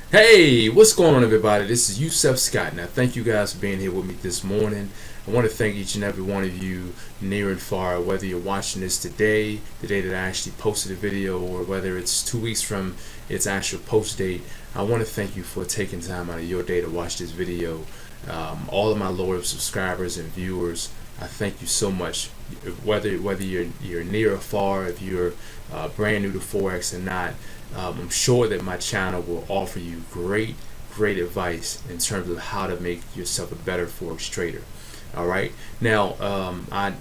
Hey, what's going on, everybody? This is Yusef Scott. Now, thank you guys for being here with me this morning. I want to thank each and every one of you, near and far, whether you're watching this today, the day that I actually posted a video, or whether it's 2 weeks from its actual post date. I want to thank you for taking time out of your day to watch this video. All of my loyal subscribers and viewers, I thank you so much. Whether you're near or far, if you're brand new to Forex or not, I'm sure that my channel will offer you great advice in terms of how to make yourself a better Forex trader. All right. Now, I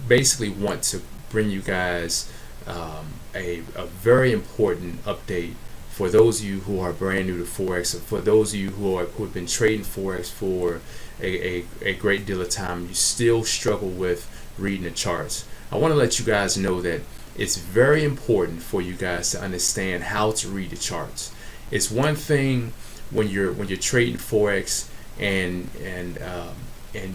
basically want to bring you guys a very important update for those of you who are brand new to Forex, and for those of you who have been trading Forex for a great deal of time. You still struggle with reading the charts. I want to let you guys know that it's very important for you guys to understand how to read the charts. It's one thing when you're trading Forex and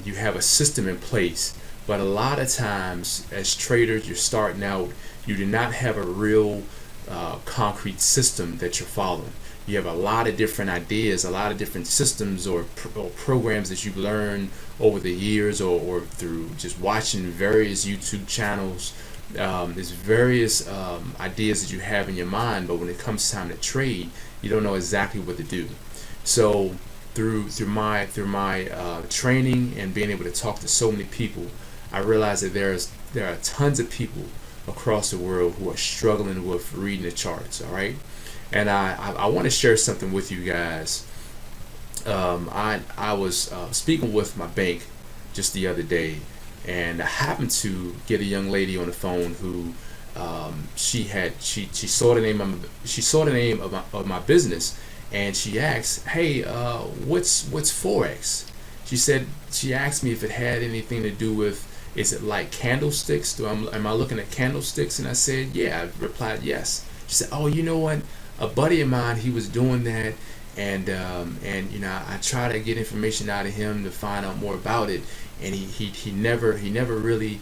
you have a system in place, but a lot of times as traders, you're starting out, you do not have a real concrete system that you're following. You have a lot of different ideas, a lot of different systems or programs that you've learned over the years, or through just watching various YouTube channels. There's various ideas that you have in your mind, but when it comes time to trade, you don't know exactly what to do. So through my training and being able to talk to so many people, I realized that there are tons of people across the world who are struggling with reading the charts. All right, and I want to share something with you guys. I was speaking with my bank just the other day, and I happened to get a young lady on the phone who she saw the name of my business, and she asked, "Hey, what's Forex?" She asked me if it had anything to do with, is it like candlesticks? Am I looking at candlesticks? And I said, yeah. I replied, yes. She said, oh, you know what? A buddy of mine, he was doing that, and I tried to get information out of him to find out more about it, and he never really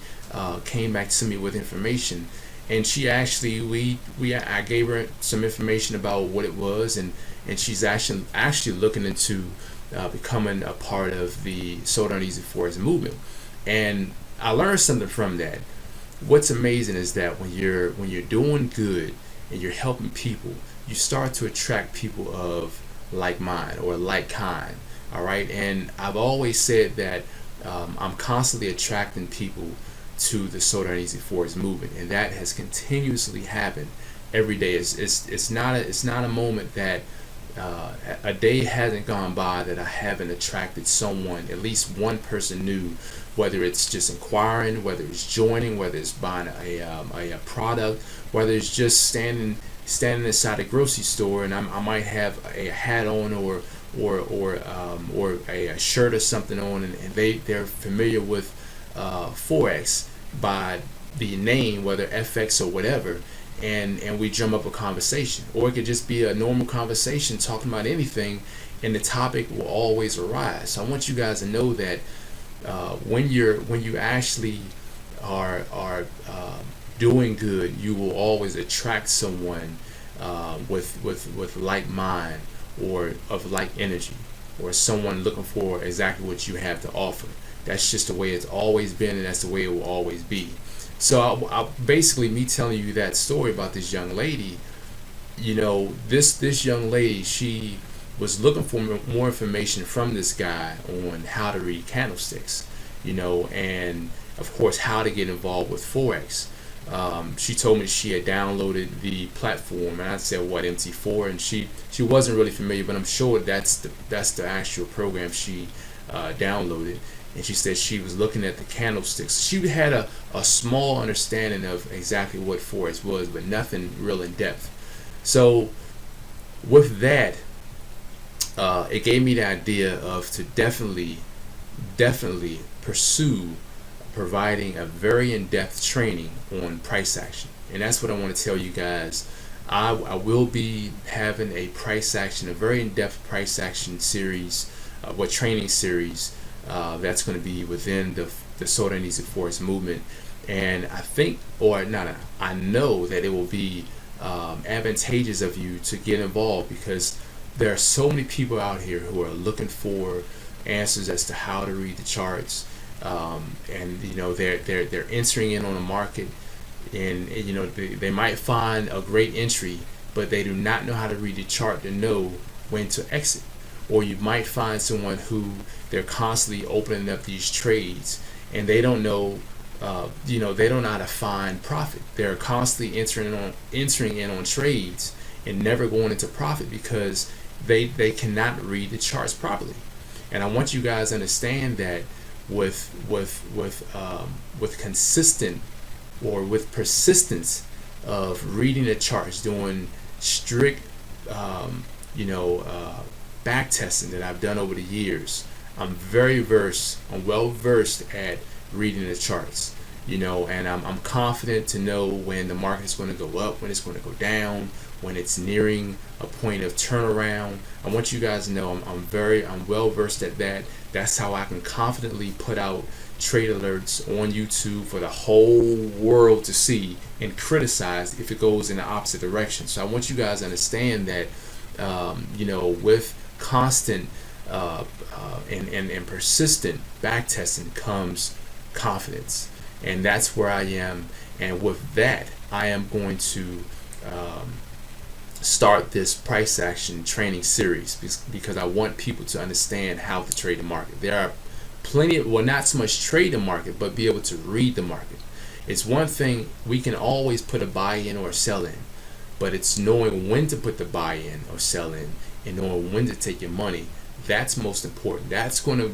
came back to me with information. And she actually I gave her some information about what it was, and she's actually looking into becoming a part of the So Darn Easy Forex movement. And I learned something from that. What's amazing is that when you're doing good and you're helping people, you start to attract people of like mind or like kind. All right, and I've always said that I'm constantly attracting people to the So Darn Easy Forex movement, and that has continuously happened every day. It's not a moment that a day hasn't gone by that I haven't attracted someone, at least one person new, whether it's just inquiring, whether it's joining, whether it's buying a product, whether it's just standing inside a grocery store, and I might have a hat on or a shirt or something on, and they're familiar with Forex by the name, whether FX or whatever, and we drum up a conversation, or it could just be a normal conversation talking about anything, and the topic will always arise. So I want you guys to know that when you actually are doing good, you will always attract someone with like mind or of like energy, or someone looking for exactly what you have to offer. That's just the way it's always been, and that's the way it will always be. So basically, me telling you that story about this young lady, this young lady, she was looking for more information from this guy on how to read candlesticks, and of course how to get involved with Forex. She told me she had downloaded the platform, and I said, what, MT4? And she wasn't really familiar, but I'm sure that's the actual program she downloaded. And she said she was looking at the candlesticks. She had a small understanding of exactly what Forex was, but nothing real in depth. So with that, it gave me the idea of to definitely pursue providing a very in-depth training on price action. And that's what I want to tell you guys. I will be having a price action, a very in-depth price action series, training series, that's going to be within the So Darn Easy Forex movement. And I think, or no, I know that it will be advantageous of you to get involved, because there are so many people out here who are looking for answers as to how to read the charts, and they're entering in on the market, and they might find a great entry, but they do not know how to read the chart to know when to exit. Or you might find someone who they're constantly opening up these trades, and they don't know, they don't know how to find profit. They're constantly entering in on trades and never going into profit because they cannot read the charts properly. And I want you guys to understand that with consistent or with persistence of reading the charts, doing strict back testing that I've done over the years, I'm well versed at reading the charts, and I'm confident to know when the market is going to go up, when it's going to go down, when it's nearing a point of turnaround. I want you guys to know I'm well versed at that. That's how I can confidently put out trade alerts on YouTube for the whole world to see and criticize if it goes in the opposite direction. So I want you guys to understand that with constant and persistent back testing comes confidence, and that's where I am. And with that, I am going to start this price action training series because I want people to understand how to trade the market. There are plenty of, well, not so much trade the market, but be able to read the market. It's one thing, we can always put a buy in or sell in, but it's knowing when to put the buy in or sell in and knowing when to take your money. That's most important. That's gonna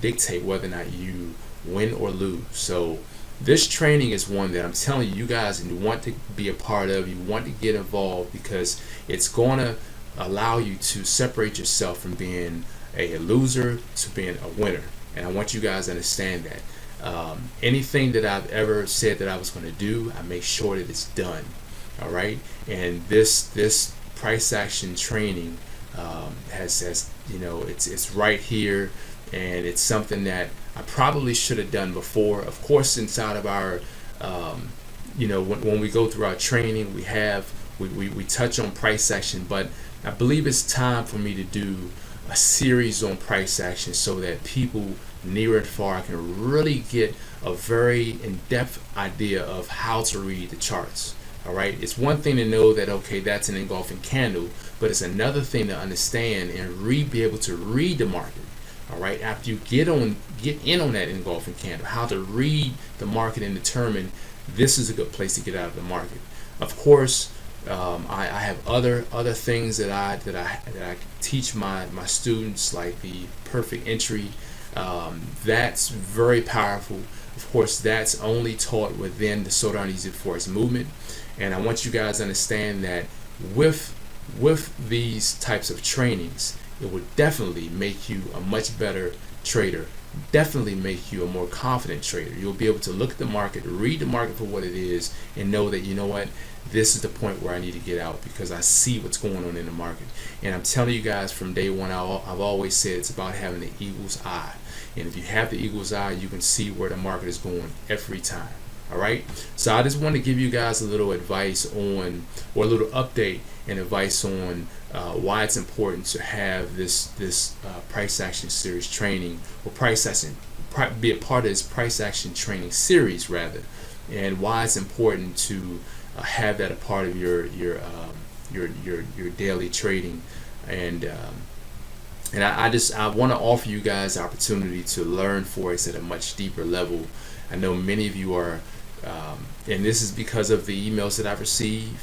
dictate whether or not you win or lose. So this training is one that I'm telling you, you guys want to be a part of, you want to get involved, because it's going to allow you to separate yourself from being a loser to being a winner. And I want you guys to understand that anything that I've ever said that I was going to do, I make sure that it's done. All right. And this price action training has it's right here, and it's something that I probably should have done before. Of course, inside of our when we go through our training, we touch on price action, but I believe it's time for me to do a series on price action so that people near and far can really get a very in-depth idea of how to read the charts. All right, it's one thing to know that, okay, that's an engulfing candle, but it's another thing to understand and be able to read the market. All right, after you get in on that engulfing candle, how to read the market and determine this is a good place to get out of the market. Of course, I have other things that I teach my students, like the perfect entry. That's very powerful. Of course, that's only taught within the So Darn Easy Forex movement. And I want you guys to understand that with these types of trainings, it will definitely make you a much better trader, definitely make you a more confident trader. You'll be able to look at the market, read the market for what it is, and know that, you know what, this is the point where I need to get out because I see what's going on in the market. And I'm telling you guys from day one, I've always said it's about having the eagle's eye. And if you have the eagle's eye, you can see where the market is going every time. All right, so I just want to give you guys a little advice on, or a little update and advice on why it's important to have this price action series training, or be a part of this price action training series rather, and why it's important to have that a part of your daily trading. And I want to offer you guys the opportunity to learn Forex at a much deeper level. I know many of you are, and this is because of the emails that I've received.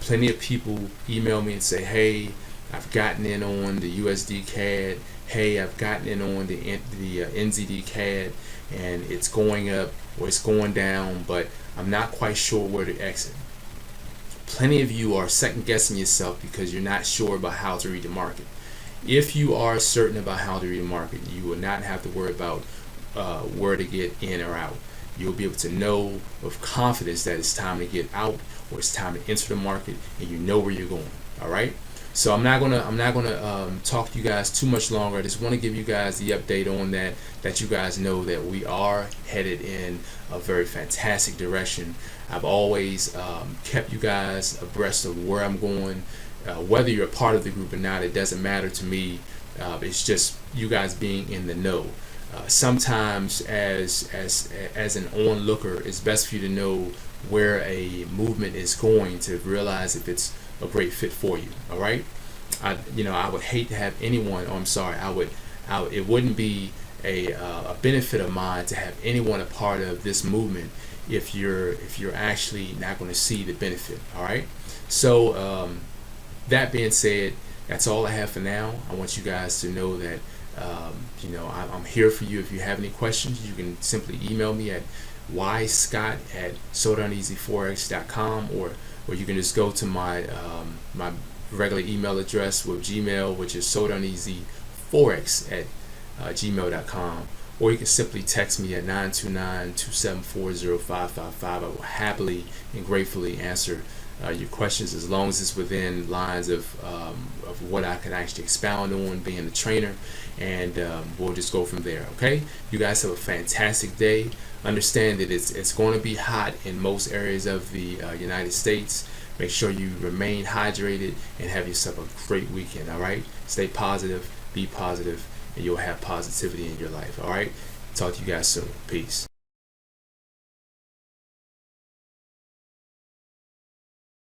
Plenty of people email me and say, hey, I've gotten in on the USD CAD. Hey, I've gotten in on the NZD CAD, and it's going up or it's going down, but I'm not quite sure where to exit. Plenty of you are second guessing yourself because you're not sure about how to read the market. If you are certain about how to read the market, you will not have to worry about where to get in or out. You'll be able to know with confidence that it's time to get out or it's time to enter the market, and you know where you're going. All right. So I'm not gonna talk to you guys too much longer. I just want to give you guys the update on that you guys know that we are headed in a very fantastic direction. I've always kept you guys abreast of where I'm going. whether you're a part of the group or not, it doesn't matter to me. It's just you guys being in the know. Sometimes as an onlooker, it's best for you to know where a movement is going to realize if it's a great fit for you. All right. I would hate to have anyone. Oh, I'm sorry. It wouldn't be a benefit of mine to have anyone a part of this movement if you're actually not going to see the benefit. All right. So that being said, that's all I have for now. I want you guys to know that I'm here for you. If you have any questions, you can simply email me at yscott@sodarneasyforex.com, or you can just go to my my regular email address with Gmail, which is sodarneasyforex@gmail.com, or you can simply text me at 929-274-0555. I will happily and gratefully answer your questions, as long as it's within lines of what I can actually expound on being a trainer, and we'll just go from there. Okay, you guys have a fantastic day. Understand that it's going to be hot in most areas of the United States. Make sure you remain hydrated and have yourself a great weekend. All right, stay positive, be positive, and you'll have positivity in your life. All right, talk to you guys soon. Peace.